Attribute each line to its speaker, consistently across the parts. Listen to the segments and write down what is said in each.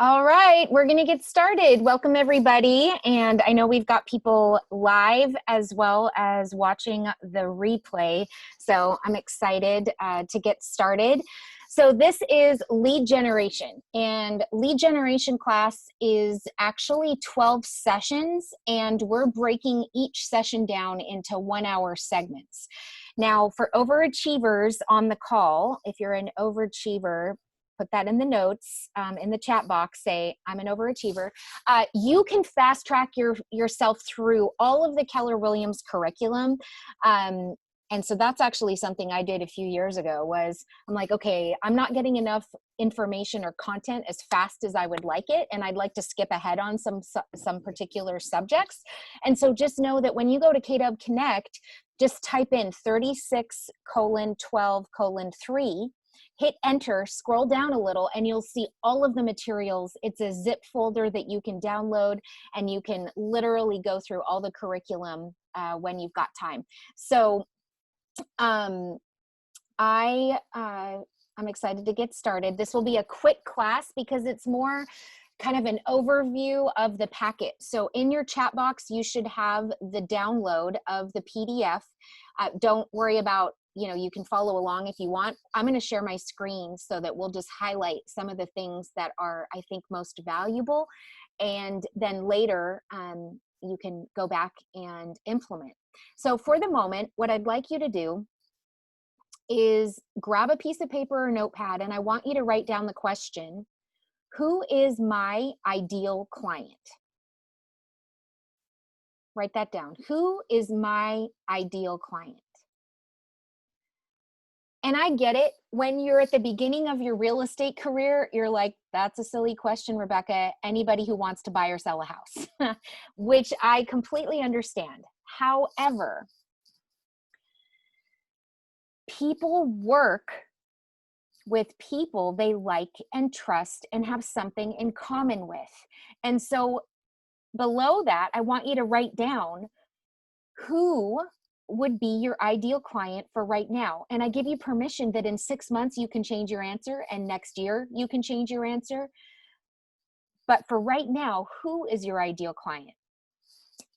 Speaker 1: All right, we're going to get started. Welcome, everybody. And I know we've got people live as well as watching the replay. So I'm excited to get started. So this is lead generation, and lead generation class is actually 12 sessions, and we're breaking each session down into 1-hour segments. Now, for overachievers on the call, if you're an overachiever, put that in the notes, in the chat box, say, I'm an overachiever. You can fast track yourself through all of the Keller Williams curriculum. And so that's actually something I did a few years ago was I'm like, okay, I'm not getting enough information or content as fast as I would like it. And I'd like to skip ahead on some particular subjects. And so just know that when you go to KW Connect, just type in 36:12:3, hit enter, scroll down a little, and you'll see all of the materials. It's a zip folder that you can download, and you can literally go through all the curriculum when you've got time. So I'm excited to get started. This will be a quick class because it's more kind of an overview of the packet. So in your chat box, you should have the download of the PDF. Don't worry about, you can follow along if you want. I'm going to share my screen so that we'll just highlight some of the things that are, I think, most valuable. And then later, you can go back and implement. So for the moment, what I'd like you to do is grab a piece of paper or notepad, and I want you to write down the question, who is my ideal client? Write that down. Who is my ideal client? And I get it. When you're at the beginning of your real estate career, you're like, that's a silly question, Rebecca. Anybody who wants to buy or sell a house, which I completely understand. However, people work with people they like and trust and have something in common with. And so below that, I want you to write down who would be your ideal client for right now. And I give you permission that in 6 months you can change your answer, and next year you can change your answer. But for right now, who is your ideal client?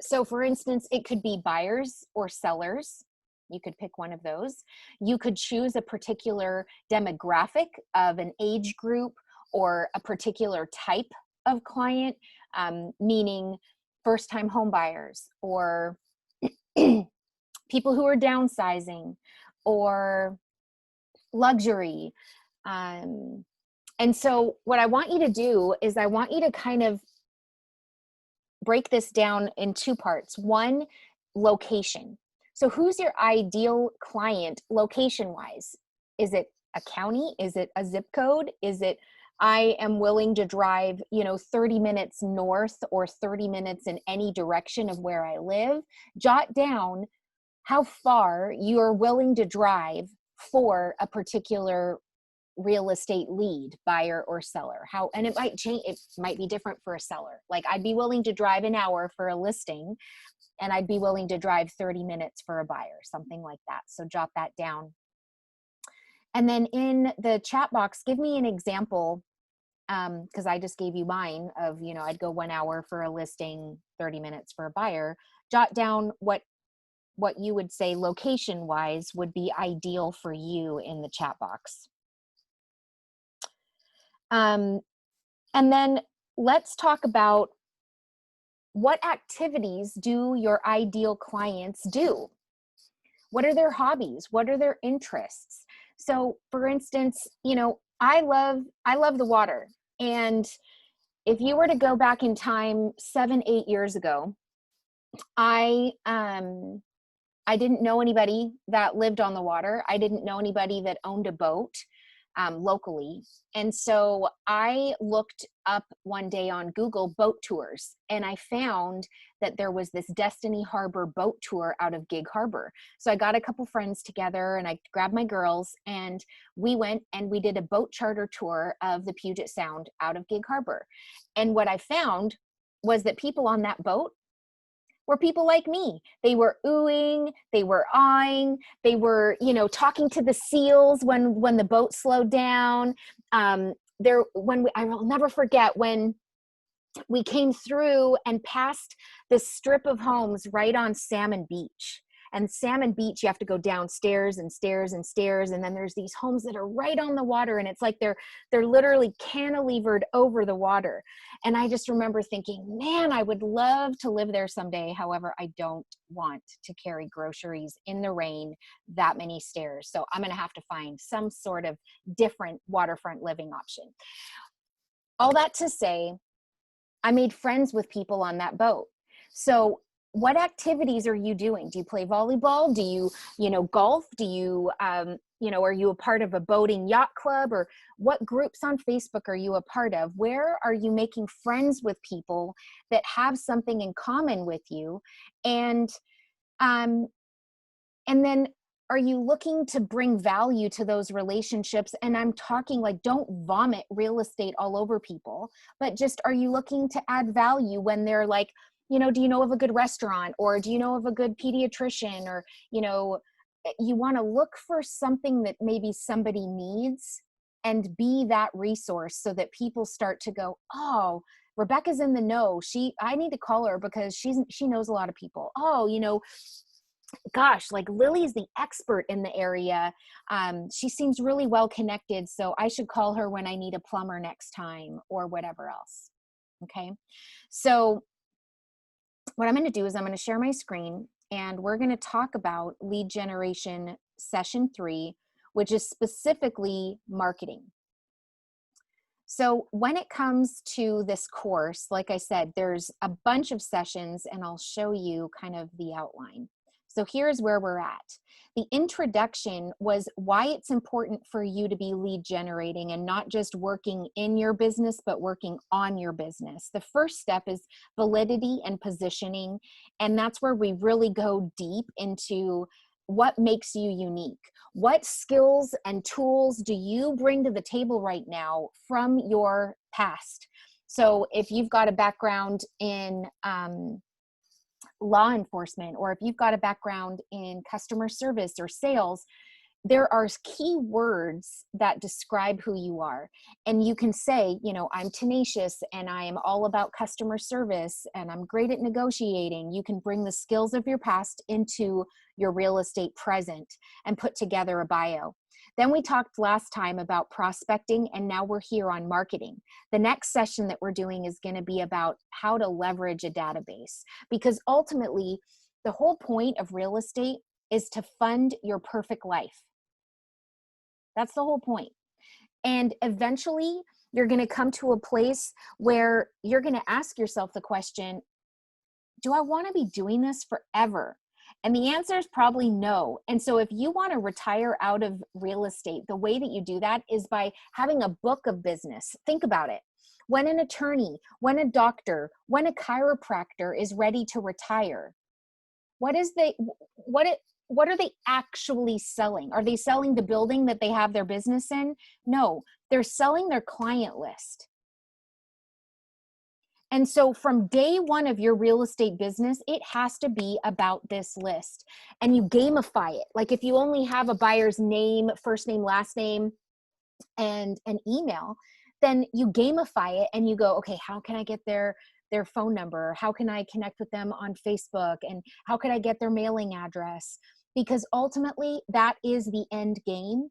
Speaker 1: So for instance, it could be buyers or sellers. You could pick one of those. You could choose a particular demographic of an age group or a particular type of client, meaning first-time home buyers or people who are downsizing or luxury. And so what I want you to do is I want you to kind of break this down in two parts. One, location. So who's your ideal client location-wise? Is it a county? Is it a zip code? Is it I am willing to drive, 30 minutes north or 30 minutes in any direction of where I live? Jot down how far you're willing to drive for a particular real estate lead, buyer or seller. And it might change, it might be different for a seller. Like I'd be willing to drive an hour for a listing, and I'd be willing to drive 30 minutes for a buyer, something like that. So jot that down. And then in the chat box, give me an example, because I just gave you mine of, I'd go 1 hour for a listing, 30 minutes for a buyer. Jot down what you would say location-wise would be ideal for you in the chat box. And then let's talk about what activities do your ideal clients do? What are their hobbies? What are their interests? So for instance, I love the water. And if you were to go back in time 7-8 years ago, I didn't know anybody that lived on the water. I didn't know anybody that owned a boat locally. And so I looked up one day on Google boat tours, and I found that there was this Destiny Harbor boat tour out of Gig Harbor. So I got a couple friends together and I grabbed my girls, and we went and we did a boat charter tour of the Puget Sound out of Gig Harbor. And what I found was that people on that boat were people like me. They were oohing, they were awing, they were, talking to the seals when the boat slowed down. I will never forget when we came through and passed this strip of homes right on Salmon Beach. And Salmon Beach, you have to go downstairs and stairs and stairs. And then there's these homes that are right on the water. And it's like they're literally cantilevered over the water. And I just remember thinking, man, I would love to live there someday. However, I don't want to carry groceries in the rain that many stairs. So I'm going to have to find some sort of different waterfront living option. All that to say, I made friends with people on that boat. So what activities are you doing? Do you play volleyball? Do you, golf? Do you, are you a part of a boating yacht club? Or what groups on Facebook are you a part of? Where are you making friends with people that have something in common with you? And then are you looking to bring value to those relationships? And I'm talking like, don't vomit real estate all over people, but just, are you looking to add value when they're like, do you know of a good restaurant, or do you know of a good pediatrician, or, you want to look for something that maybe somebody needs and be that resource so that people start to go, oh, Rebecca's in the know. I need to call her because she knows a lot of people. Oh, gosh, like Lily's the expert in the area. She seems really well connected, so I should call her when I need a plumber next time, or whatever else. Okay. So what I'm going to do is I'm going to share my screen, and we're going to talk about lead generation session 3, which is specifically marketing. So when it comes to this course, like I said, there's a bunch of sessions, and I'll show you kind of the outline. So here's where we're at. The introduction was why it's important for you to be lead generating and not just working in your business, but working on your business. The first step is validity and positioning. And that's where we really go deep into what makes you unique. What skills and tools do you bring to the table right now from your past? So if you've got a background in law enforcement, or if you've got a background in customer service or sales, there are key words that describe who you are. And you can say, I'm tenacious and I am all about customer service and I'm great at negotiating. You can bring the skills of your past into your real estate present and put together a bio. Then we talked last time about prospecting, and now we're here on marketing. The next session that we're doing is going to be about how to leverage a database, because ultimately the whole point of real estate is to fund your perfect life. That's the whole point. And eventually you're going to come to a place where you're going to ask yourself the question, do I want to be doing this forever? And the answer is probably no. And so if you want to retire out of real estate, the way that you do that is by having a book of business. Think about it. When an attorney, when a doctor, when a chiropractor is ready to retire, what are they actually selling? Are they selling the building that they have their business in? No, they're selling their client list. And so from day one of your real estate business, it has to be about this list. And you gamify it. Like if you only have a buyer's name, first name, last name, and an email, then you gamify it and you go, okay, how can I get their phone number? How can I connect with them on Facebook? And how can I get their mailing address? Because ultimately that is the end game,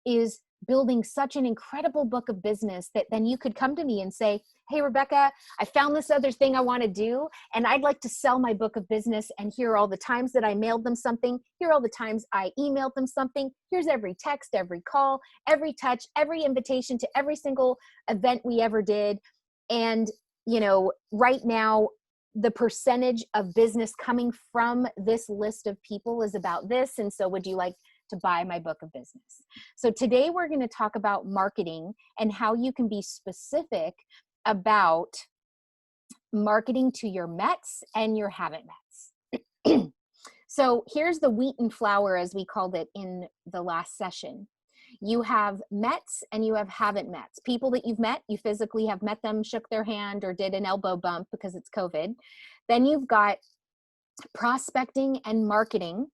Speaker 1: is building such an incredible book of business that then you could come to me and say, hey, Rebecca, I found this other thing I want to do, and I'd like to sell my book of business. And here are all the times that I mailed them something. Here are all the times I emailed them something. Here's every text, every call, every touch, every invitation to every single event we ever did. And, right now, the percentage of business coming from this list of people is about this. And so would you like to buy my book of business? So today we're going to talk about marketing and how you can be specific about marketing to your Mets and your haven't Mets. So here's the wheat and flour, as we called it in the last session. You have Mets and you have haven't Mets. People that you've met, you physically have met them, shook their hand, or did an elbow bump because it's COVID. Then you've got prospecting and marketing.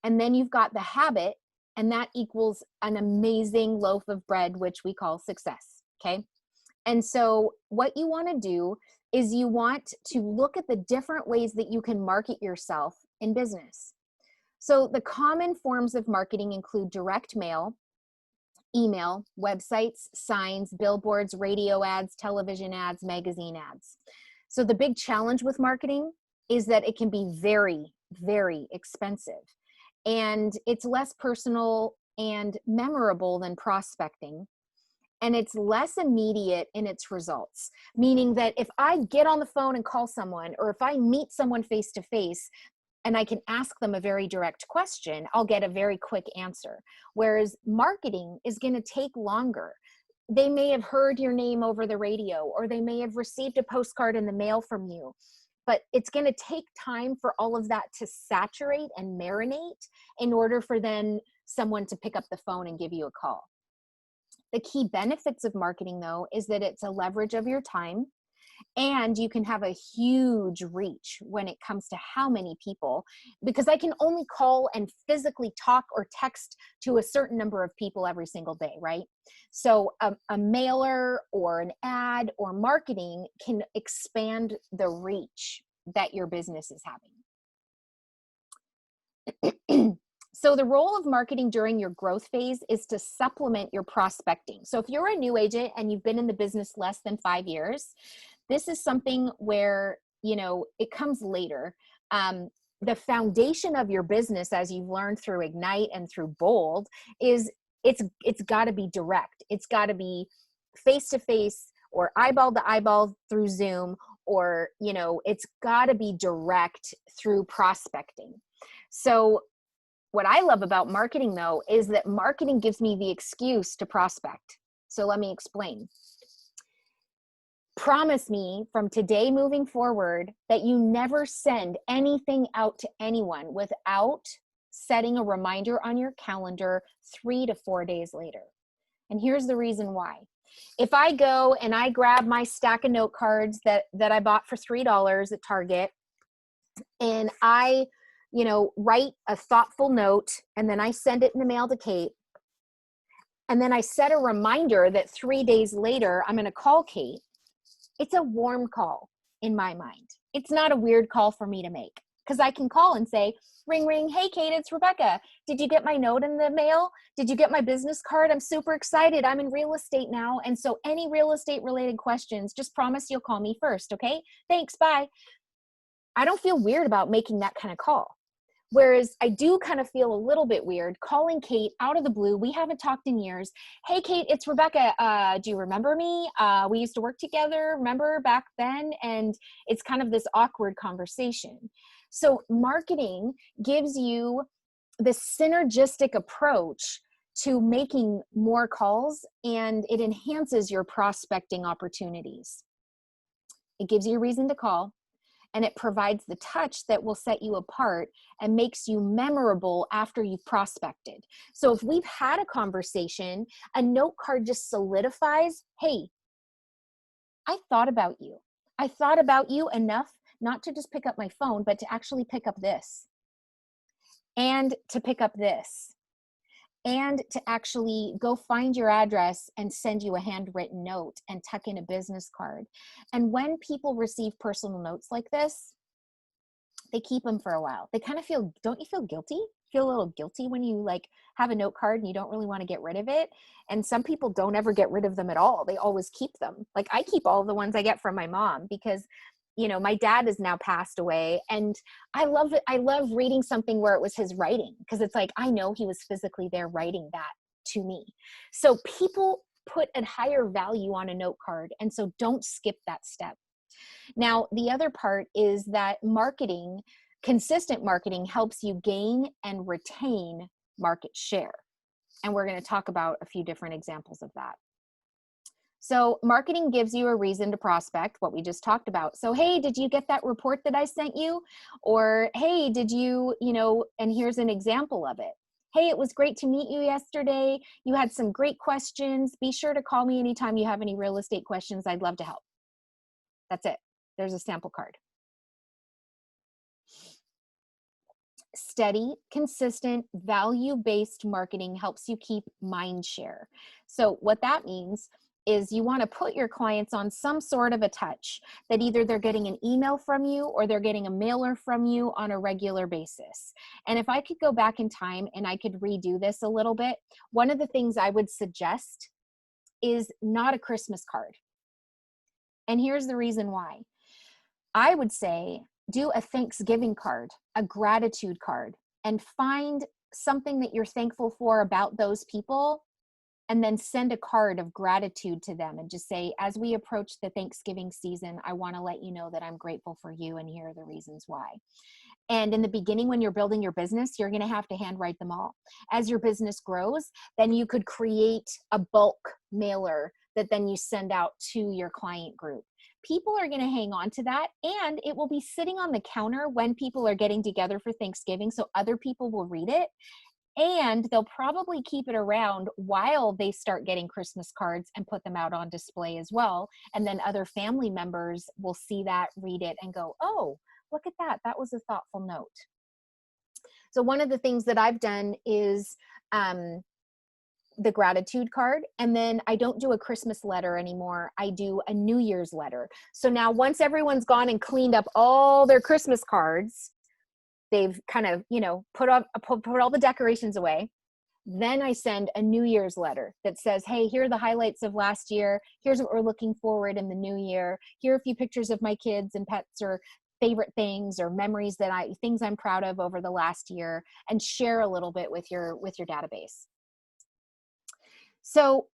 Speaker 1: And then you've got the habit, and that equals an amazing loaf of bread, which we call success. Okay. And so what you want to do is you want to look at the different ways that you can market yourself in business. So the common forms of marketing include direct mail, email, websites, signs, billboards, radio ads, television ads, magazine ads. So the big challenge with marketing is that it can be very, very expensive. And it's less personal and memorable than prospecting. And it's less immediate in its results, meaning that if I get on the phone and call someone, or if I meet someone face to face, and I can ask them a very direct question, I'll get a very quick answer. Whereas marketing is going to take longer. They may have heard your name over the radio, or they may have received a postcard in the mail from you, but it's going to take time for all of that to saturate and marinate in order for then someone to pick up the phone and give you a call. The key benefits of marketing, though, is that it's a leverage of your time, and you can have a huge reach when it comes to how many people, because I can only call and physically talk or text to a certain number of people every single day, right? So a mailer or an ad or marketing can expand the reach that your business is having. So the role of marketing during your growth phase is to supplement your prospecting. So if you're a new agent and you've been in the business less than 5 years, this is something where, it comes later. The foundation of your business, as you've learned through Ignite and through Bold, is it's got to be direct. It's got to be face to face or eyeball to eyeball through Zoom, or, it's got to be direct through prospecting. So what I love about marketing, though, is that marketing gives me the excuse to prospect. So let me explain. Promise me from today moving forward that you never send anything out to anyone without setting a reminder on your calendar 3 to 4 days later. And here's the reason why. If I go and I grab my stack of note cards that I bought for $3 at Target, and I write a thoughtful note, and then I send it in the mail to Kate, and then I set a reminder that 3 days later I'm going to call Kate, it's a warm call in my mind. It's not a weird call for me to make, because I can call and say, ring, ring. Hey, Kate, it's Rebecca. Did you get my note in the mail? Did you get my business card? I'm super excited. I'm in real estate now. And so any real estate related questions, just promise you'll call me first. Okay. Thanks. Bye. I don't feel weird about making that kind of call. Whereas I do kind of feel a little bit weird calling Kate out of the blue. We haven't talked in years. Hey, Kate, it's Rebecca. Do you remember me? We used to work together, remember back then? And it's kind of this awkward conversation. So marketing gives you this synergistic approach to making more calls, and it enhances your prospecting opportunities. It gives you a reason to call, and it provides the touch that will set you apart and makes you memorable after you've prospected. So if we've had a conversation, a note card just solidifies, hey, I thought about you. I thought about you enough not to just pick up my phone, but to actually pick up this, and to pick up this, and to actually go find your address and send you a handwritten note and tuck in a business card. And when people receive personal notes like this, they keep them for a while. They kind of feel, don't you feel guilty? Feel a little guilty when you have a note card and you don't really want to get rid of it. And some people don't ever get rid of them at all. They always keep them. Like I keep all the ones I get from my mom, because my dad has now passed away, and I love it. I love reading something where it was his writing, because it's like, I know he was physically there writing that to me. So people put a higher value on a note card. And so don't skip that step. Now, the other part is that consistent marketing helps you gain and retain market share. And we're going to talk about a few different examples of that. So marketing gives you a reason to prospect, what we just talked about. So, hey, did you get that report that I sent you? Or, hey, did you, and here's an example of it. Hey, it was great to meet you yesterday. You had some great questions. Be sure to call me anytime you have any real estate questions. I'd love to help. That's it. There's a sample card. Steady, consistent, value-based marketing helps you keep mind share. So what that means is you want to put your clients on some sort of a touch that either they're getting an email from you or they're getting a mailer from you on a regular basis. And if I could go back in time and I could redo this a little bit, one of the things I would suggest is not a Christmas card. And here's the reason why. I would say do a Thanksgiving card, a gratitude card, and find something that you're thankful for about those people, and then send a card of gratitude to them and just say, as we approach the Thanksgiving season, I want to let you know that I'm grateful for you and here are the reasons why. And in the beginning, when you're building your business, you're going to have to handwrite them all. As your business grows, then you could create a bulk mailer that then you send out to your client group. People are going to hang on to that, and it will be sitting on the counter when people are getting together for Thanksgiving, so other people will read it. And they'll probably keep it around while they start getting Christmas cards and put them out on display as well. And then other family members will see that, read it, and go, oh, look at that. That was a thoughtful note. So one of the things that I've done is the gratitude card. And then I don't do a Christmas letter anymore. I do a New Year's letter. So now once everyone's gone and cleaned up all their Christmas cards, they've kind of, put all the decorations away. Then I send a New Year's letter that says, hey, here are the highlights of last year. Here's what we're looking forward in the new year. Here are a few pictures of my kids and pets or favorite things or memories things I'm proud of over the last year, and share a little bit with your database. So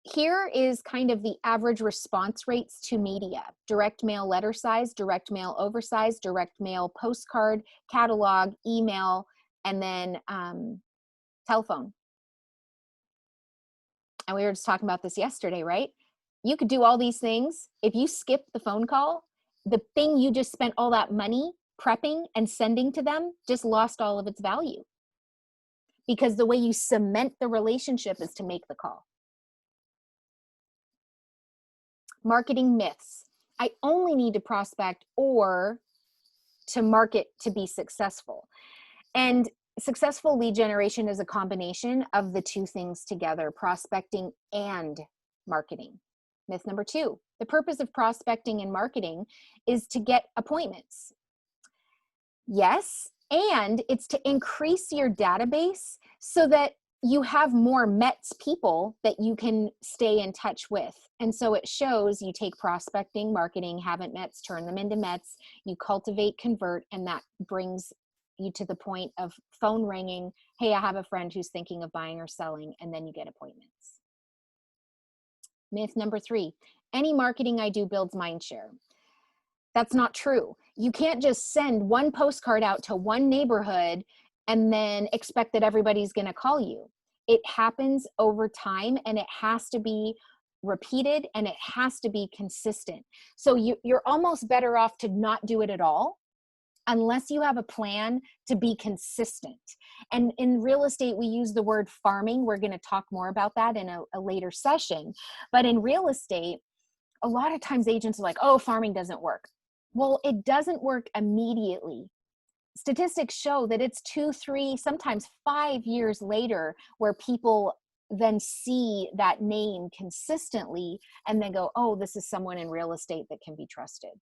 Speaker 1: here is kind of the average response rates to media: direct mail letter size, direct mail oversized, direct mail postcard, catalog, email, and then telephone. And we were just talking about this yesterday, right? You could do all these things. If you skip the phone call, the thing you just spent all that money prepping and sending to them just lost all of its value, because the way you cement the relationship is to make the call. Marketing myths. I only need to prospect or to market to be successful. And successful lead generation is a combination of the two things together, prospecting and marketing. Myth number 2, the purpose of prospecting and marketing is to get appointments. Yes, and it's to increase your database so that you have more METS people that you can stay in touch with. And so it shows you take prospecting, marketing, haven't METS, turn them into METS, you cultivate, convert, and that brings you to the point of phone ringing, hey, I have a friend who's thinking of buying or selling, and then you get appointments. Myth number 3, any marketing I do builds mind share. That's not true. You can't just send one postcard out to one neighborhood and then expect that everybody's going to call you. It happens over time, and it has to be repeated, and it has to be consistent. So you're almost better off to not do it at all unless you have a plan to be consistent. And in real estate, we use the word farming. We're going to talk more about that in a later session. But in real estate, a lot of times agents are like, oh, farming doesn't work. Well, it doesn't work immediately. Statistics show that it's 2, 3, sometimes 5 years later where people then see that name consistently and then go, oh, this is someone in real estate that can be trusted.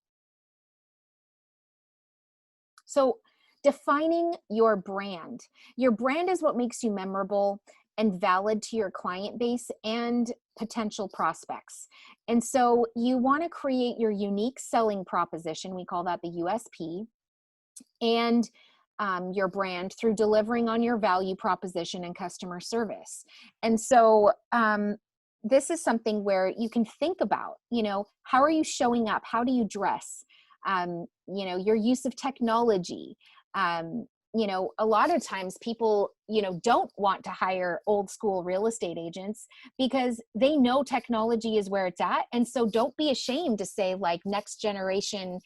Speaker 1: So defining your brand. Your brand is what makes you memorable and valid to your client base and potential prospects. And so you want to create your unique selling proposition. We call that the USP. And your brand through delivering on your value proposition and customer service. And so this is something where you can think about, how are you showing up? How do you dress? Your use of technology. A lot of times people, don't want to hire old school real estate agents because they know technology is where it's at. And so don't be ashamed to say like next generation,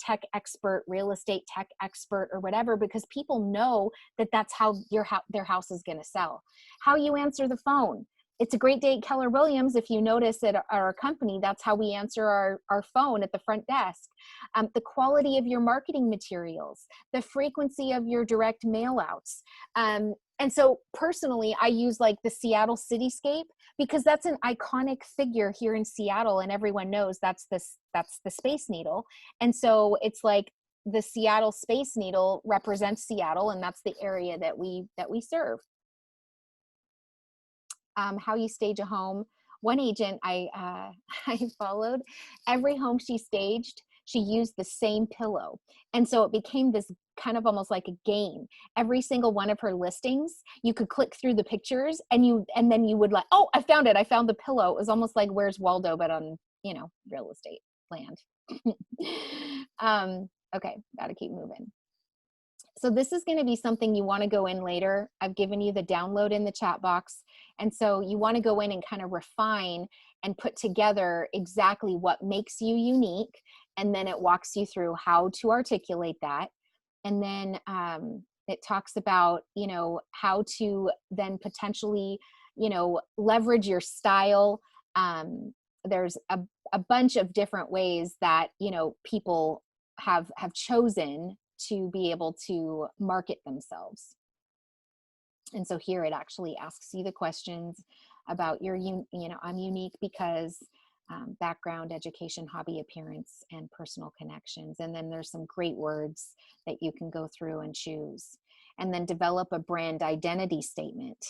Speaker 1: tech expert, real estate tech expert or whatever, because people know that that's how their house is going to sell. How you answer the phone. It's a great day at Keller Williams. If you notice at our company, that's how we answer our phone at the front desk. The quality of your marketing materials, the frequency of your direct mail outs. And so personally, I use like the Seattle cityscape because that's an iconic figure here in Seattle, and everyone knows that's the Space Needle. And so it's like the Seattle Space Needle represents Seattle, and that's the area that we serve. How you stage a home. One agent I followed, every home she staged, she used the same pillow. And so it became this kind of almost like a game. Every single one of her listings, you could click through the pictures and then you would like, oh, I found it. I found the pillow. It was almost like Where's Waldo, but on, real estate land. Okay, got to keep moving. So this is going to be something you want to go in later. I've given you the download in the chat box. And so you want to go in and kind of refine and put together exactly what makes you unique. And then it walks you through how to articulate that. And then it talks about, how to then potentially, leverage your style. There's a bunch of different ways that, people have chosen to be able to market themselves. And so here it actually asks you the questions about I'm unique because background, education, hobby, appearance, and personal connections. And then there's some great words that you can go through and choose. And then develop a brand identity statement.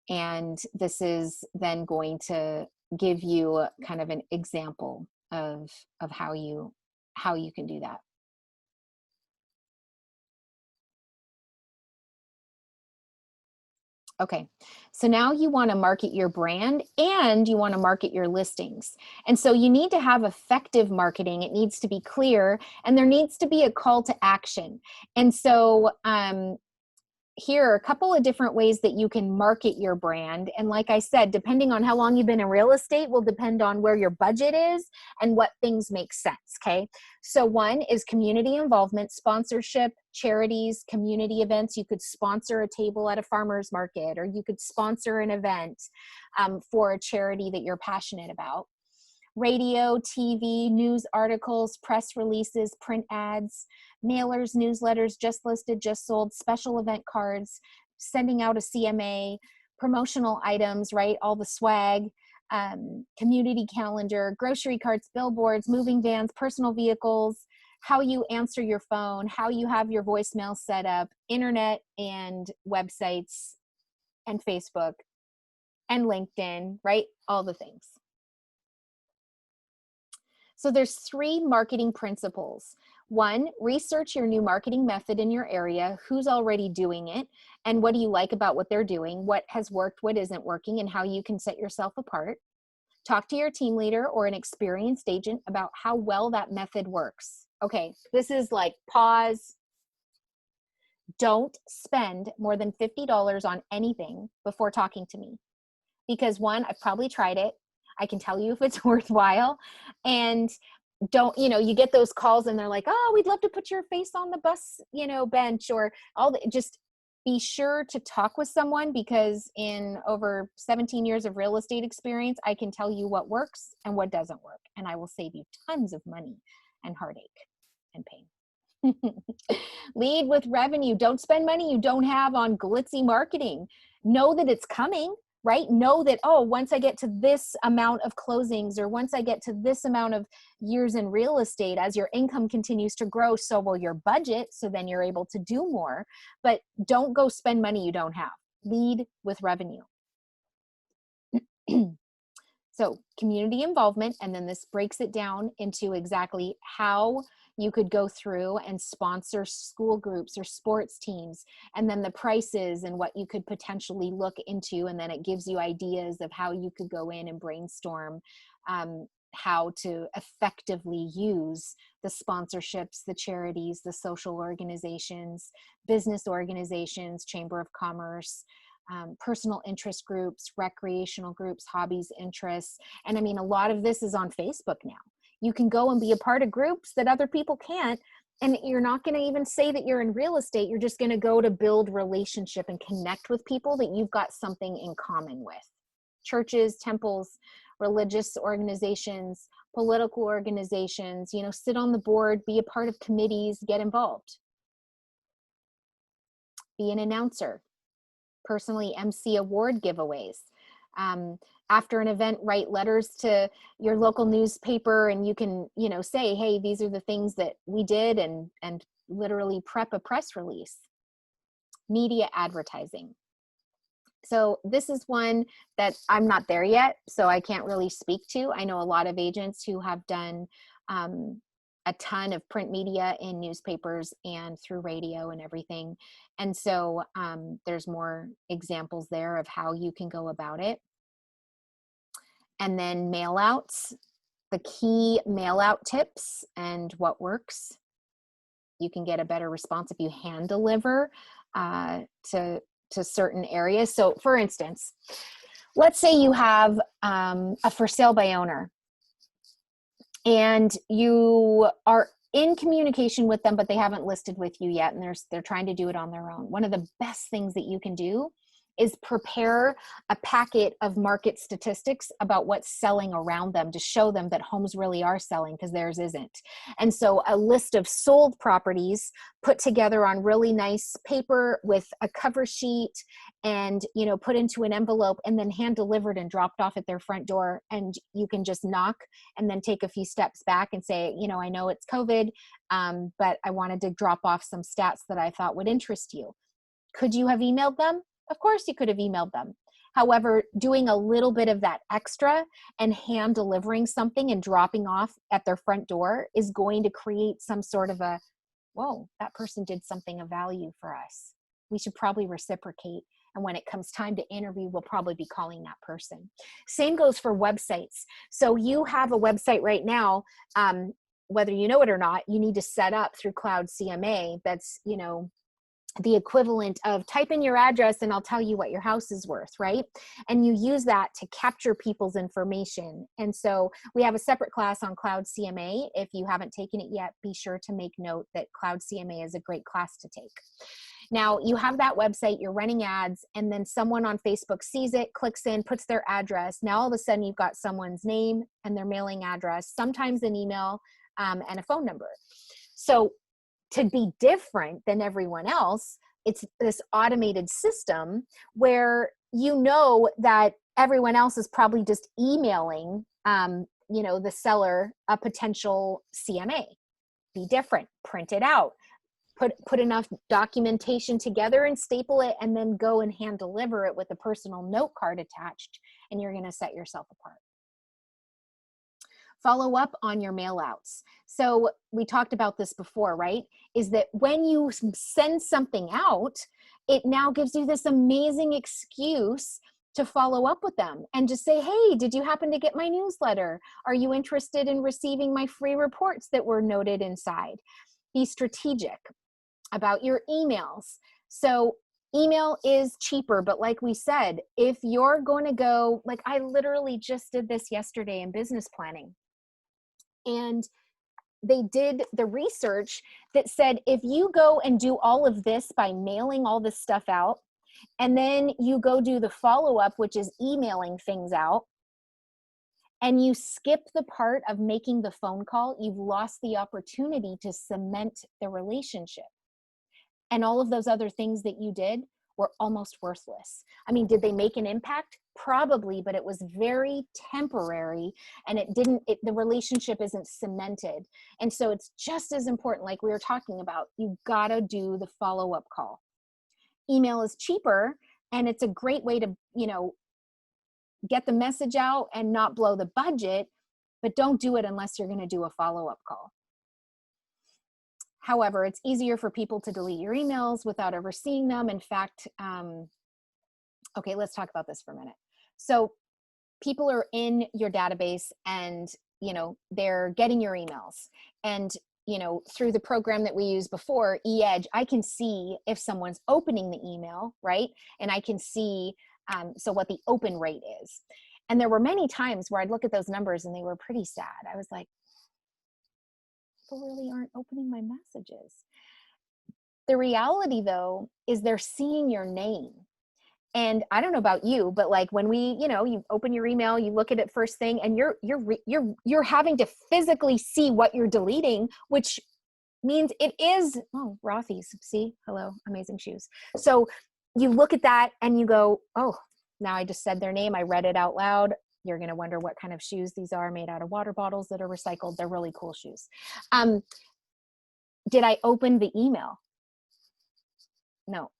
Speaker 1: And this is then going to give you kind of an example of how you can do that. Okay, so now you want to market your brand and you want to market your listings. And so you need to have effective marketing. It needs to be clear and there needs to be a call to action. And so here are a couple of different ways that you can market your brand. And like I said, depending on how long you've been in real estate will depend on where your budget is and what things make sense, okay? So one is community involvement, sponsorship, charities, community events. You could sponsor a table at a farmer's market, or you could sponsor an event for a charity that you're passionate about. Radio, TV, news articles, press releases, print ads, mailers, newsletters, just listed, just sold, special event cards, sending out a CMA, promotional items, right? All the swag, community calendar, grocery carts, billboards, moving vans, personal vehicles, how you answer your phone, how you have your voicemail set up, internet and websites and Facebook and LinkedIn, right? All the things. So there's 3 marketing principles. 1, research your new marketing method in your area, who's already doing it, and what do you like about what they're doing, what has worked, what isn't working, and how you can set yourself apart. Talk to your team leader or an experienced agent about how well that method works. Okay, this is like pause. Don't spend more than $50 on anything before talking to me. Because 1, I've probably tried it. I can tell you if it's worthwhile. And don't, you get those calls and they're like, oh, we'd love to put your face on the bus, bench, or just be sure to talk with someone, because in over 17 years of real estate experience, I can tell you what works and what doesn't work. And I will save you tons of money and heartache and pain. Lead with revenue. Don't spend money you don't have on glitzy marketing. Know that it's coming. Right? Know that, oh, once I get to this amount of closings, or once I get to this amount of years in real estate, as your income continues to grow, so will your budget. So then you're able to do more. But don't go spend money you don't have. Lead with revenue. So community involvement, and then this breaks it down into exactly how you could go through and sponsor school groups or sports teams, and then the prices and what you could potentially look into. And then it gives you ideas of how you could go in and brainstorm how to effectively use the sponsorships, the charities, the social organizations, business organizations, chamber of commerce, personal interest groups, recreational groups, hobbies, interests. And I mean, a lot of this is on Facebook now. You can go and be a part of groups that other people can't. And you're not going to even say that you're in real estate. You're just going to go to build relationship and connect with people that you've got something in common with. churches, temples, religious organizations, political organizations, you know, sit on the board, be a part of committees, get involved. Be an announcer, personally MC award giveaways. After an event, write letters to your local newspaper, and you can, you know, say, hey, these are the things that we did, and literally prep a press release. Media advertising. So this is one that I'm not there yet, so I can't really speak to. I know a lot of agents who have done a ton of print media in newspapers and through radio and everything. And so there's more examples there of how you can go about it. And then mail outs, the key mail out tips and what works. You can get a better response if you hand deliver to certain areas. So for instance, let's say you have a for sale by owner, and you are in communication with them, but they haven't listed with you yet, and they're trying to do it on their own. One of the best things that you can do is prepare a packet of market statistics about what's selling around them to show them that homes really are selling, because theirs isn't. And so a list of sold properties put together on really nice paper with a cover sheet, and, you know, put into an envelope and then hand delivered and dropped off at their front door. And you can just knock and then take a few steps back and say, you know, I know it's COVID, but I wanted to drop off some stats that I thought would interest you. Could you have emailed them? Of course you could have emailed them. However, doing a little bit of that extra and hand delivering something and dropping off at their front door is going to create some sort of a, whoa, that person did something of value for us. We should probably reciprocate. And when it comes time to interview, we'll probably be calling that person. Same goes for websites. So you have a website right now, whether you know it or not, you need to set up through Cloud CMA. That's, you know, the equivalent of type in your address and I'll tell you what your house is worth, right? And you use that to capture people's information. And so we have a separate class on Cloud CMA. If you haven't taken it yet, be sure to make note that Cloud CMA is a great class to take. Now you have that website, you're running ads, and then someone on Facebook sees it, clicks in, puts their address. Now all of a sudden you've got someone's name and their mailing address, sometimes an email and a phone number. So to be different than everyone else, it's this automated system where you know that everyone else is probably just emailing, you know, the seller a potential CMA. Be different, print it out, put enough documentation together and staple it, and then go and hand deliver it with a personal note card attached, and you're going to set yourself apart. Follow up on your mail outs. So we talked about this before, right? Is that when you send something out, it now gives you this amazing excuse to follow up with them and just say, hey, did you happen to get my newsletter? Are you interested in receiving my free reports that were noted inside? Be strategic about your emails. So email is cheaper, but like we said, if you're going to go, like I literally just did this yesterday in business planning. And they did the research that said, if you go and do all of this by mailing all this stuff out, and then you go do the follow-up, which is emailing things out, and you skip the part of making the phone call, you've lost the opportunity to cement the relationship. And all of those other things that you did were almost worthless. I mean, did they make an impact? Probably, but it was very temporary, and the relationship isn't cemented. And so it's just as important, like we were talking about, you gotta do the follow-up call. Email is cheaper, and it's a great way to, you know, get the message out and not blow the budget, but don't do it unless you're gonna do a follow-up call. However, it's easier for people to delete your emails without ever seeing them. In fact, okay, let's talk about this for a minute. So people are in your database and, you know, they're getting your emails. And, you know, through the program that we used before, eEdge, I can see if someone's opening the email, right? And I can see, so what the open rate is. And there were many times where I'd look at those numbers and they were pretty sad. I was like, people really aren't opening my messages. The reality though, is they're seeing your name. And I don't know about you, but like when we, you open your email, you look at it first thing, and you're having to physically see what you're deleting, which means it is, oh, Rothy's, see, hello, amazing shoes. So you look at that and you go, oh, now I just said their name. I read it out loud. You're going to wonder what kind of shoes these are, made out of water bottles that are recycled. They're really cool shoes. Did I open the email? No.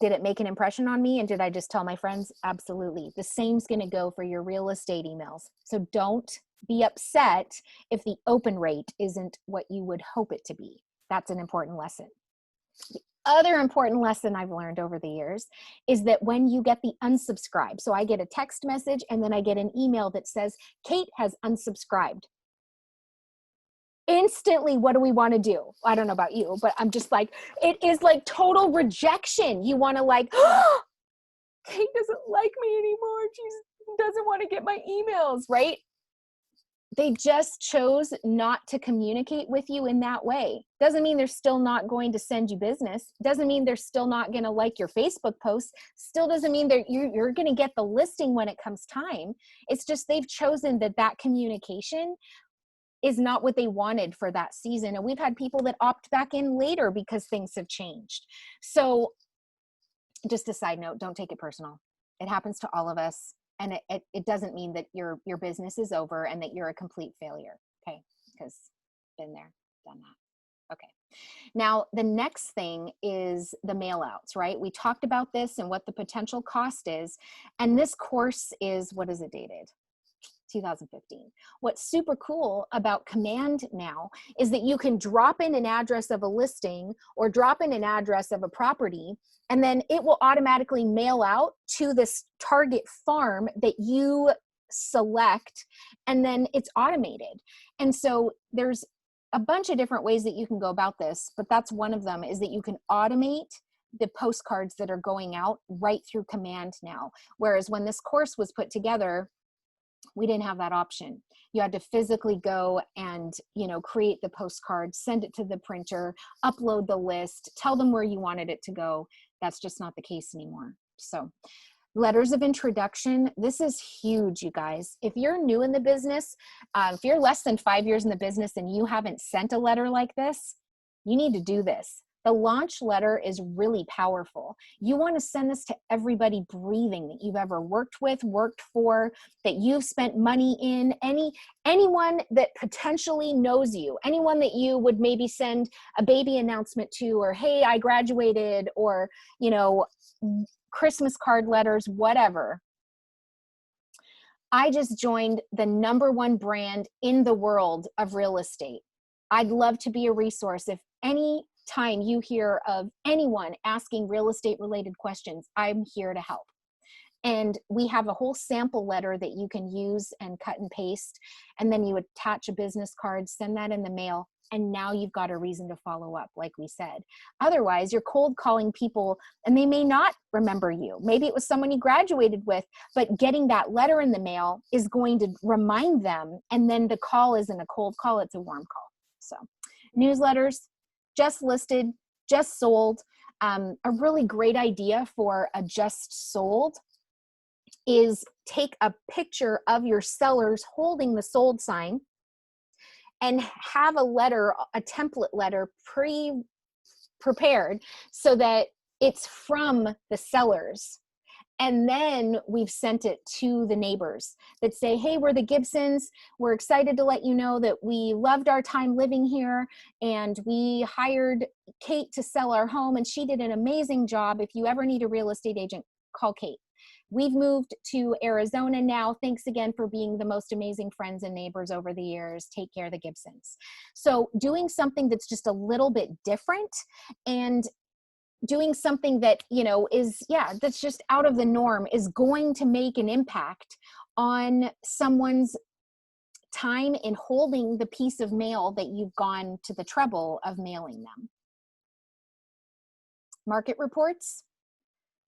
Speaker 1: Did it make an impression on me? And did I just tell my friends? Absolutely. The same's going to go for your real estate emails. So don't be upset if the open rate isn't what you would hope it to be. That's an important lesson. The other important lesson I've learned over the years is that when you get the unsubscribe, so I get a text message and then I get an email that says, Kate has unsubscribed. Instantly, what do we want to do? I don't know about you, but I'm just like, it is like total rejection. You want to like, oh, Kate doesn't like me anymore. She doesn't want to get my emails, right? They just chose not to communicate with you in that way. Doesn't mean they're still not going to send you business. Doesn't mean they're still not going to like your Facebook posts. Still doesn't mean that you're going to get the listing when it comes time. It's just they've chosen that communication is not what they wanted for that season. And we've had people that opt back in later because things have changed. So just a side note, don't take it personal. It happens to all of us. And it doesn't mean that your business is over and that you're a complete failure. Okay. Because been there, done that. Okay. Now, the next thing is the mail outs, right? We talked about this and what the potential cost is. And this course is, what is it dated? 2015. What's super cool about Command now is that you can drop in an address of a listing or drop in an address of a property, and then it will automatically mail out to this target farm that you select, and then it's automated. And so there's a bunch of different ways that you can go about this, but that's one of them, is that you can automate the postcards that are going out right through Command now. Whereas when this course was put together, we didn't have that option. You had to physically go and, create the postcard, send it to the printer, upload the list, tell them where you wanted it to go. That's just not the case anymore. So letters of introduction, this is huge, you guys. If you're new in the business, if you're less than 5 years in the business and you haven't sent a letter like this, you need to do this. The launch letter is really powerful. You want to send this to everybody breathing that you've ever worked with, worked for, that you've spent money in, anyone that potentially knows you, anyone that you would maybe send a baby announcement to, or, hey, I graduated, or, Christmas card letters, whatever. I just joined the #1 brand in the world of real estate. I'd love to be a resource. If any time you hear of anyone asking real estate related questions, I'm here to help. And we have a whole sample letter that you can use and cut and paste. And then you attach a business card, send that in the mail. And now you've got a reason to follow up, like we said. Otherwise, you're cold calling people and they may not remember you. Maybe it was someone you graduated with, but getting that letter in the mail is going to remind them. And then the call isn't a cold call, it's a warm call. So newsletters, just listed, just sold. A really great idea for a just sold is take a picture of your sellers holding the sold sign and have a letter, a template letter prepared so that it's from the sellers. And then we've sent it to the neighbors that say, hey, we're the Gibsons. We're excited to let you know that we loved our time living here and we hired Kate to sell our home and she did an amazing job. If you ever need a real estate agent, call Kate. We've moved to Arizona now. Thanks again for being the most amazing friends and neighbors over the years. Take care, the Gibsons. So doing something that's just a little bit different and doing something that, that's just out of the norm is going to make an impact on someone's time in holding the piece of mail that you've gone to the trouble of mailing them. Market reports,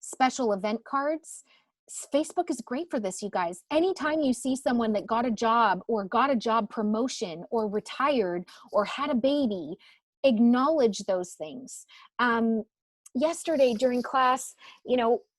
Speaker 1: special event cards. Facebook is great for this, you guys. Anytime you see someone that got a job or got a job promotion or retired or had a baby, acknowledge those things. yesterday during class,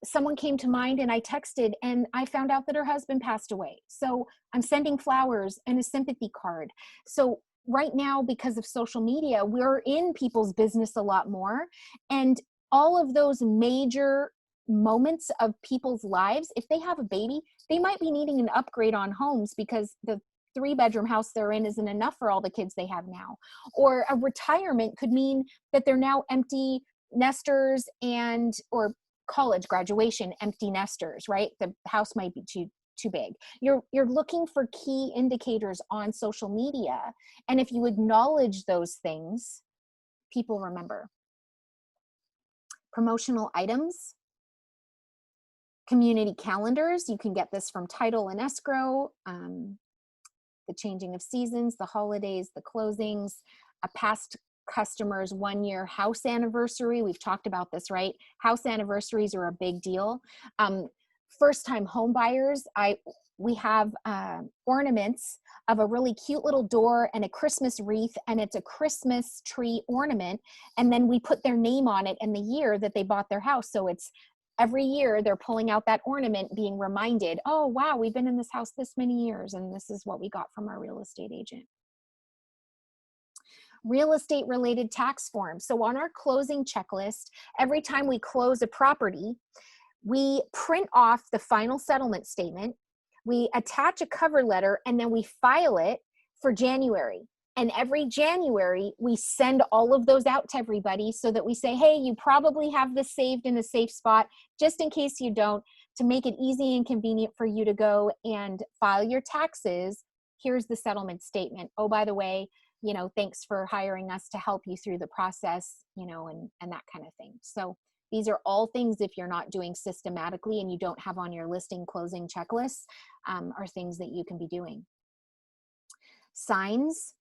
Speaker 1: someone came to mind and I texted and I found out that her husband passed away. So I'm sending flowers and a sympathy card. So right now, because of social media, we're in people's business a lot more. And all of those major moments of people's lives, if they have a baby, they might be needing an upgrade on homes because the 3-bedroom house they're in isn't enough for all the kids they have now. Or a retirement could mean that they're now empty nesters or college graduation empty nesters, right? The house might be too big. You're looking for key indicators on social media. And if you acknowledge those things, people remember. Promotional items, community calendars. You can get this from title and escrow, the changing of seasons, the holidays, the closings, a past customer's 1-year house anniversary. We've talked about this, right? House anniversaries are a big deal. First-time home buyers, we have ornaments of a really cute little door and a Christmas wreath, and it's a Christmas tree ornament, and then we put their name on it and the year that they bought their house. So it's every year they're pulling out that ornament, being reminded, oh, wow, we've been in this house this many years, and this is what we got from our real estate agent. Real estate related tax forms. So on our closing checklist, every time we close a property, we print off the final settlement statement, we attach a cover letter, and then we file it for January. And every January, we send all of those out to everybody so that we say, hey, you probably have this saved in a safe spot, just in case you don't, to make it easy and convenient for you to go and file your taxes. Here's the settlement statement. Oh, by the way, thanks for hiring us to help you through the process, and that kind of thing. So these are all things, if you're not doing systematically and you don't have on your listing closing checklists, are things that you can be doing. Signs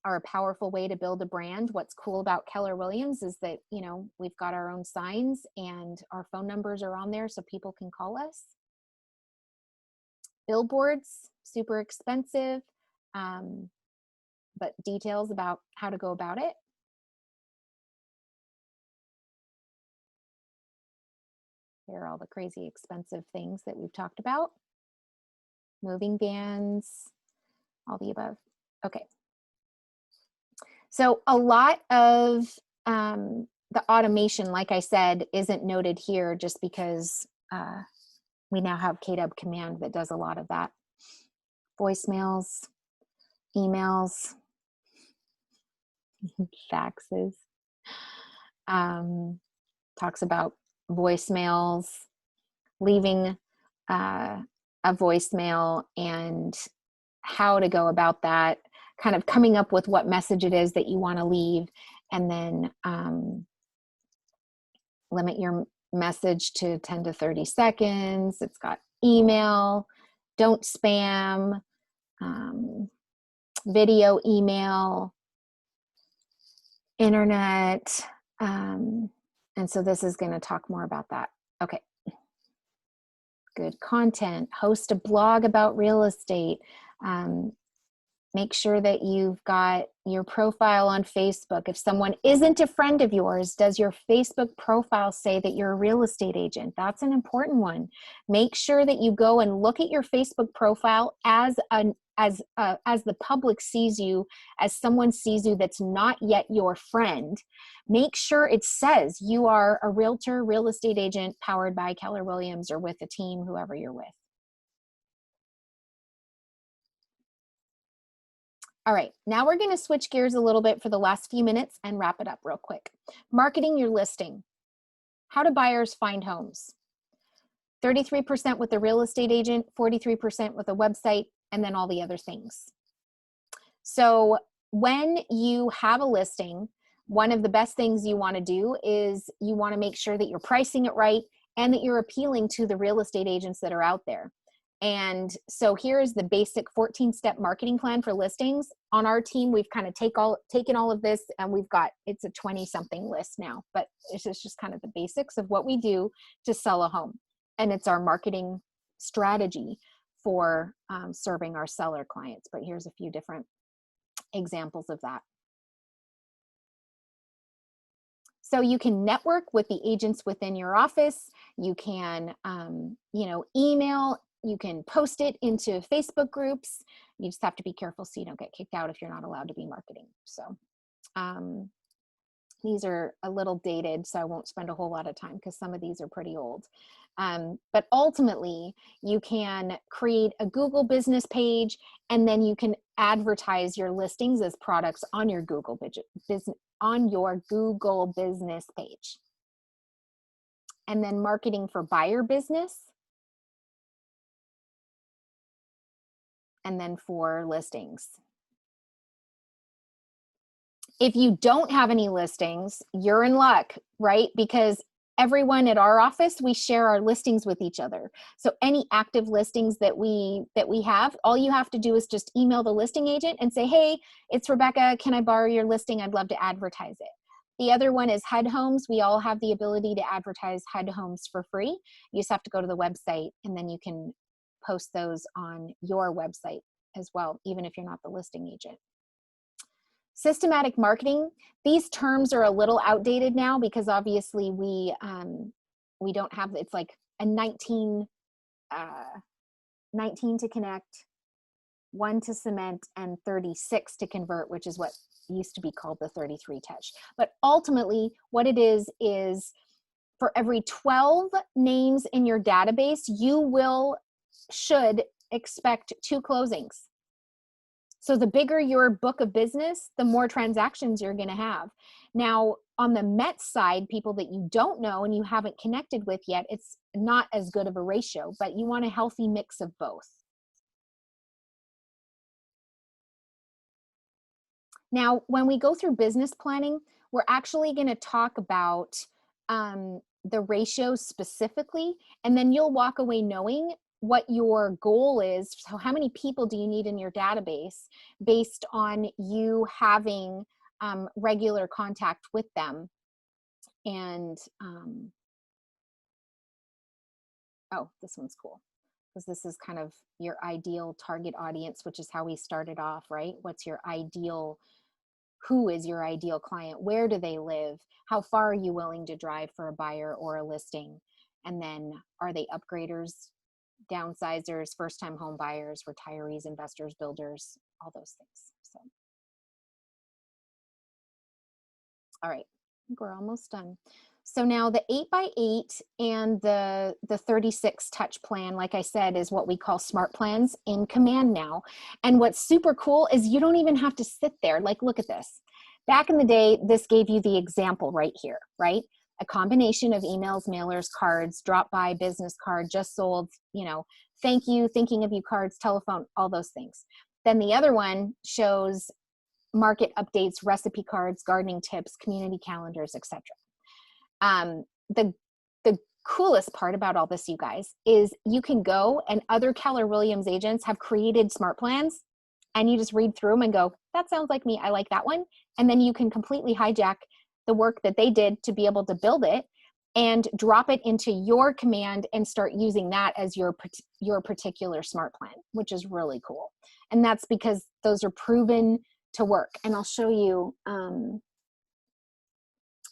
Speaker 1: are a powerful way to build a brand. What's cool about Keller Williams is that, we've got our own signs and our phone numbers are on there so people can call us. Billboards, super expensive, but details about how to go about it. Here are all the crazy expensive things that we've talked about. Moving vans, all the above. Okay. So a lot of the automation, like I said, isn't noted here just because we now have KW Command that does a lot of that. Voicemails, emails, faxes. Talks about voicemails, leaving a voicemail and how to go about that, kind of coming up with what message it is that you want to leave, and then limit your message to 10 to 30 seconds. It's got email, don't spam, video, email, internet. And so this is going to talk more about that. Okay. Good content, host a blog about real estate. Make sure that you've got your profile on Facebook. If someone isn't a friend of yours, does your Facebook profile say that you're a real estate agent? That's an important one. Make sure that you go and look at your Facebook profile as the public sees you, as someone sees you that's not yet your friend. Make sure it says you are a realtor, real estate agent powered by Keller Williams or with a team, whoever you're with. All right, now we're going to switch gears a little bit for the last few minutes and wrap it up real quick. Marketing your listing. How do buyers find homes? 33% with a real estate agent, 43% with a website, and then all the other things. So when you have a listing, one of the best things you want to do is you want to make sure that you're pricing it right and that you're appealing to the real estate agents that are out there. And so here is the basic 14-step marketing plan for listings. On our team, we've kind of taken all of this and it's a 20-something list now, but it's just kind of the basics of what we do to sell a home. And it's our marketing strategy for serving our seller clients. But here's a few different examples of that. So you can network with the agents within your office. You can, you know, email, you can post it into Facebook groups. You just have to be careful so you don't get kicked out if you're not allowed to be marketing. So these are a little dated, so I won't spend a whole lot of time because some of these are pretty old. But ultimately, you can create a Google business page, and then you can advertise your listings as products on your Google business page. And then marketing for buyer business, and then for listings. If you don't have any listings, you're in luck, right? Because everyone at our office, we share our listings with each other. So any active listings that we have, all you have to do is just email the listing agent and say, hey, it's Rebecca, can I borrow your listing? I'd love to advertise it. The other one is HUD Homes. We all have the ability to advertise HUD Homes for free. You just have to go to the website, and then you can post those on your website as well, even if you're not the listing agent. Systematic marketing, these terms are a little outdated now because obviously we don't have, it's like a 19 to connect, 1 to cement, and 36 to convert, which is what used to be called the 33 touch. But ultimately what it is for every 12 names in your database, you should expect 2 closings. So the bigger your book of business, the more transactions you're going to have. Now, on the Met side, people that you don't know and you haven't connected with yet, it's not as good of a ratio, but you want a healthy mix of both. Now, when we go through business planning, we're actually going to talk about the ratios specifically, and then you'll walk away knowing what your goal is. So how many people do you need in your database based on you having regular contact with them? And oh, this one's cool, because this is kind of your ideal target audience, which is how we started off, right? What's your ideal, who is your ideal client? Where do they live? How far are you willing to drive for a buyer or a listing? And then are they upgraders, downsizers, first-time home buyers, retirees, investors, builders, all those things. So, all right, I think we're almost done. So now the 8x8 and the 36 touch plan, like I said, is what we call smart plans in command now. And what's super cool is you don't even have to sit there. Like, look at this. Back in the day, this gave you the example right here, right? A combination of emails, mailers, cards, drop by, business card, just sold, you know, thank you, thinking of you cards, telephone, all those things. Then the other one shows market updates, recipe cards, gardening tips, community calendars, etc. The coolest part about all this, you guys, is you can go, and other Keller Williams agents have created smart plans, and you just read through them and go, that sounds like me, I like that one. And then you can completely hijack the work that they did to be able to build it and drop it into your command and start using that as your particular smart plan, which is really cool. And that's because those are proven to work. And I'll show you,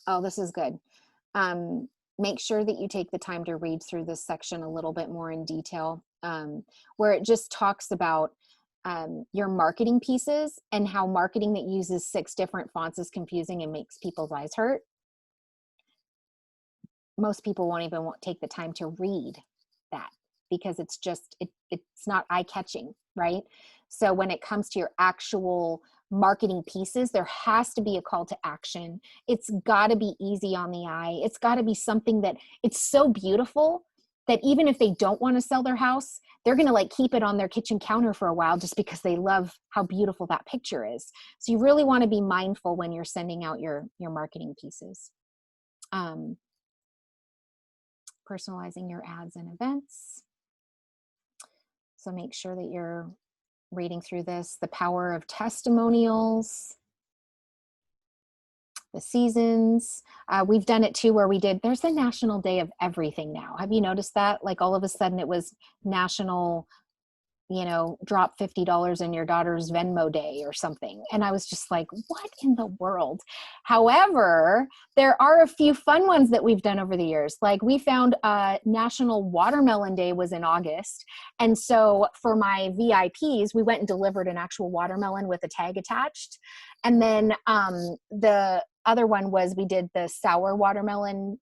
Speaker 1: oh, this is good. Make sure that you take the time to read through this section a little bit more in detail, where it just talks about your marketing pieces and how marketing that uses 6 different fonts is confusing and makes people's eyes hurt. Most people won't even take the time to read that because it's just, it's not eye-catching, right? So when it comes to your actual marketing pieces, there has to be a call to action. It's got to be easy on the eye. It's got to be something that it's so beautiful that even if they don't want to sell their house, they're going to like keep it on their kitchen counter for a while just because they love how beautiful that picture is. So you really want to be mindful when you're sending out your marketing pieces. Personalizing your ads and events. So make sure that you're reading through this. The power of testimonials, the seasons. We've done it too where there's a national day of everything now. Have you noticed that? Like all of a sudden it was National drop $50 in your daughter's Venmo day or something. And I was just like, what in the world? However, there are a few fun ones that we've done over the years. Like we found National Watermelon Day was in August. And so for my VIPs, we went and delivered an actual watermelon with a tag attached. And then the other one was we did the sour watermelon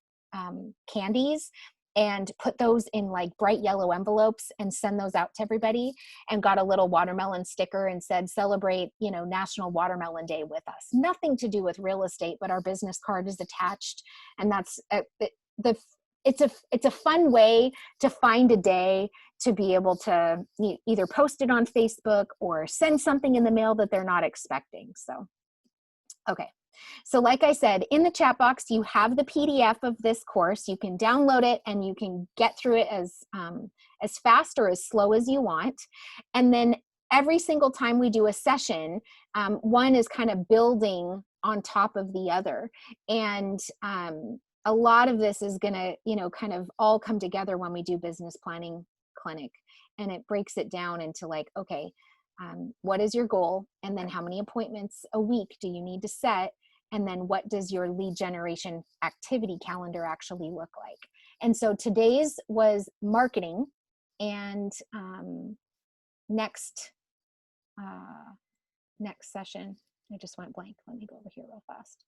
Speaker 1: candies and put those in like bright yellow envelopes and send those out to everybody, and got a little watermelon sticker and said, celebrate, National Watermelon Day with us. Nothing to do with real estate, but our business card is attached. And that's it's a fun way to find a day to be able to either post it on Facebook or send something in the mail that they're not expecting. So, okay. So like I said, in the chat box, you have the PDF of this course. You can download it and you can get through it as fast or as slow as you want. And then every single time we do a session, one is kind of building on top of the other. And a lot of this is going to, kind of all come together when we do business planning clinic. And it breaks it down into like, okay, what is your goal? And then how many appointments a week do you need to set? And then what does your lead generation activity calendar actually look like? And so today's was marketing, and next session, I just went blank. Let me go over here real fast.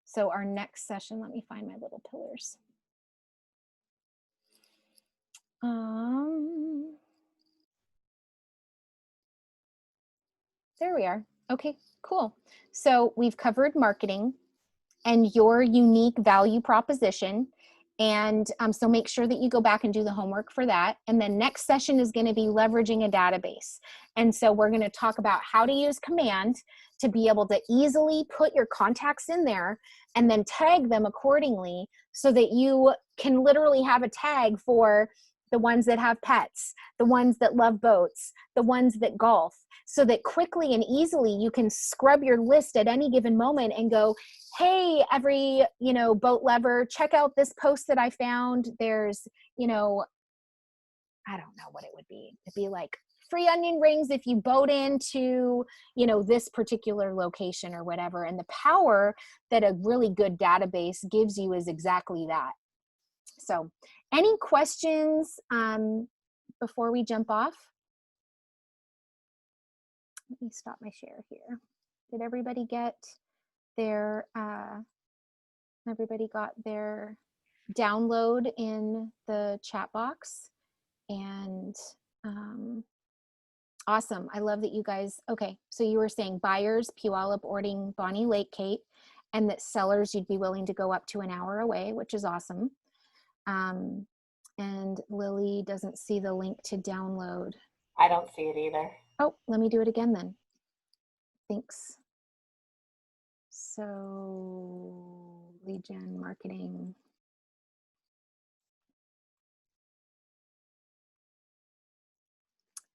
Speaker 1: So our next session, let me find my little pillars. There we are. Okay, cool. So we've covered marketing and your unique value proposition. And so make sure that you go back and do the homework for that. And then next session is going to be leveraging a database. And so we're going to talk about how to use command to be able to easily put your contacts in there and then tag them accordingly so that you can literally have a tag for the ones that have pets, the ones that love boats, the ones that golf, so that quickly and easily you can scrub your list at any given moment and go, hey, every, boat lover, check out this post that I found. There's, I don't know what it would be. It'd be like free onion rings if you boat into, this particular location or whatever. And the power that a really good database gives you is exactly that. So any questions before we jump off? Let me stop my share here. Did everybody get their, everybody got their download in the chat box? And awesome. I love that you guys, okay. So you were saying buyers, Puyallup, Ording, Bonnie Lake, Kate, and that sellers, you'd be willing to go up to an hour away, which is awesome. And Lily doesn't see the link to download.
Speaker 2: I don't see it either.
Speaker 1: Oh, let me do it again then. Thanks. So lead gen marketing.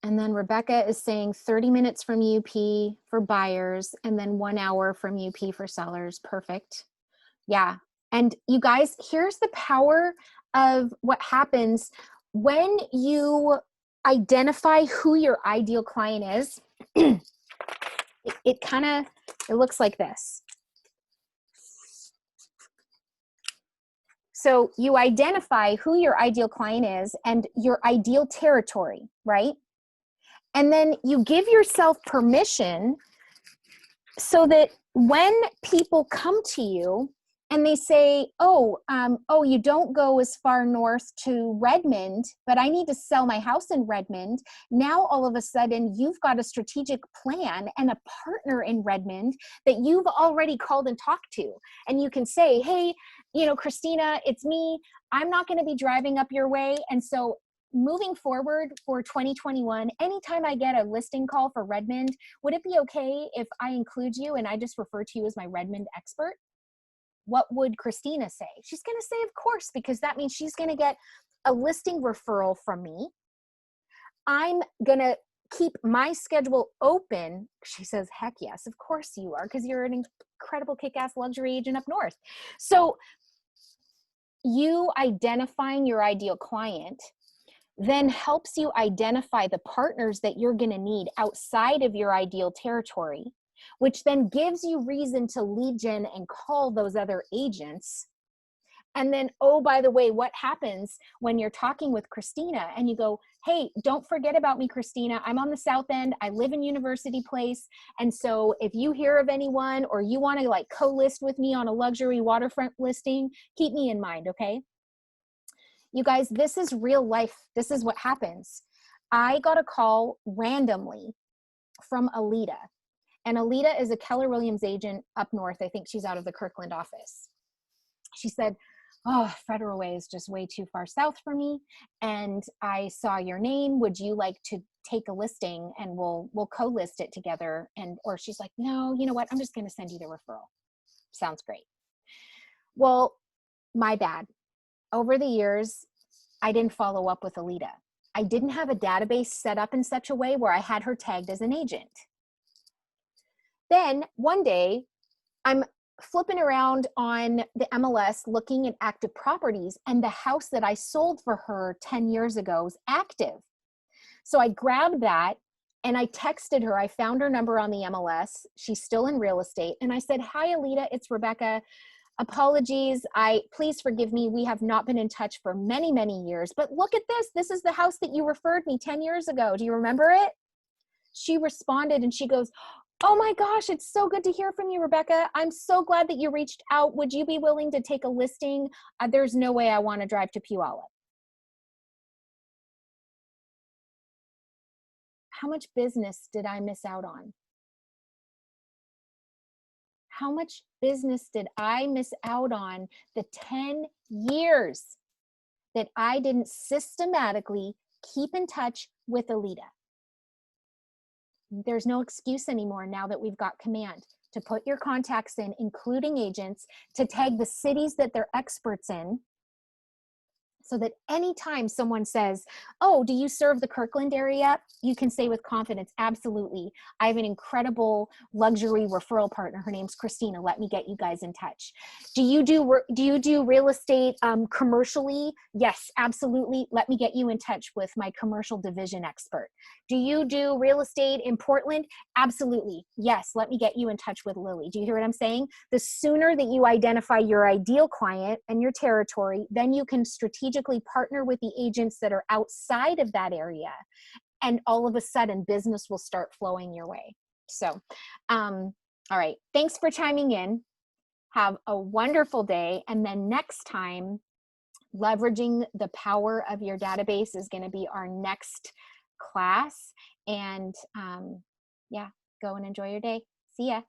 Speaker 1: And then Rebecca is saying 30 minutes from UP for buyers and then 1 hour from UP for sellers. Perfect. Yeah. And you guys, here's the power of what happens when you identify who your ideal client is. it looks like this. So you identify who your ideal client is and your ideal territory, right? And then you give yourself permission so that when people come to you and they say, oh, you don't go as far north to Redmond, but I need to sell my house in Redmond. Now, all of a sudden, you've got a strategic plan and a partner in Redmond that you've already called and talked to. And you can say, hey, Christina, it's me. I'm not going to be driving up your way. And so moving forward for 2021, anytime I get a listing call for Redmond, would it be okay if I include you and I just refer to you as my Redmond expert? What would Christina say? She's going to say, of course, because that means she's going to get a listing referral from me. I'm going to keep my schedule open. She says, heck yes, of course you are, because you're an incredible kick-ass luxury agent up north. So you identifying your ideal client then helps you identify the partners that you're going to need outside of your ideal territory, which then gives you reason to lead gen and call those other agents. And then, oh, by the way, what happens when you're talking with Christina and you go, hey, don't forget about me, Christina. I'm on the South End. I live in University Place. And so if you hear of anyone or you want to like co-list with me on a luxury waterfront listing, keep me in mind, okay? You guys, this is real life. This is what happens. I got a call randomly from Alita. And Alita is a Keller Williams agent up north. I think she's out of the Kirkland office. She said, oh, Federal Way is just way too far south for me. And I saw your name. Would you like to take a listing and we'll co-list it together? And, or she's like, no, you know what? I'm just going to send you the referral. Sounds great. Well, my bad. Over the years, I didn't follow up with Alita. I didn't have a database set up in such a way where I had her tagged as an agent. Then one day, I'm flipping around on the MLS looking at active properties, and the house that I sold for her 10 years ago is active. So I grabbed that and I texted her. I found her number on the MLS. She's still in real estate. And I said, hi, Alita, it's Rebecca. Apologies. Please forgive me. We have not been in touch for many, many years, but look at this. This is the house that you referred me 10 years ago. Do you remember it? She responded and she goes, oh my gosh, it's so good to hear from you, Rebecca. I'm so glad that you reached out. Would you be willing to take a listing? There's no way I want to drive to Puyallup. How much business did I miss out on? How much business did I miss out on the 10 years that I didn't systematically keep in touch with Alita? There's no excuse anymore now that we've got command to put your contacts in, including agents, to tag the cities that they're experts in, so that anytime someone says, oh, do you serve the Kirkland area? You can say with confidence, absolutely. I have an incredible luxury referral partner. Her name's Christina. Let me get you guys in touch. Do you do real estate commercially? Yes, absolutely. Let me get you in touch with my commercial division expert. Do you do real estate in Portland? Absolutely. Yes, let me get you in touch with Lily. Do you hear what I'm saying? The sooner that you identify your ideal client and your territory, then you can strategically partner with the agents that are outside of that area. And all of a sudden, business will start flowing your way. So, all right. Thanks for chiming in. Have a wonderful day. And then next time, leveraging the power of your database is going to be our next class. And yeah, go and enjoy your day. See ya.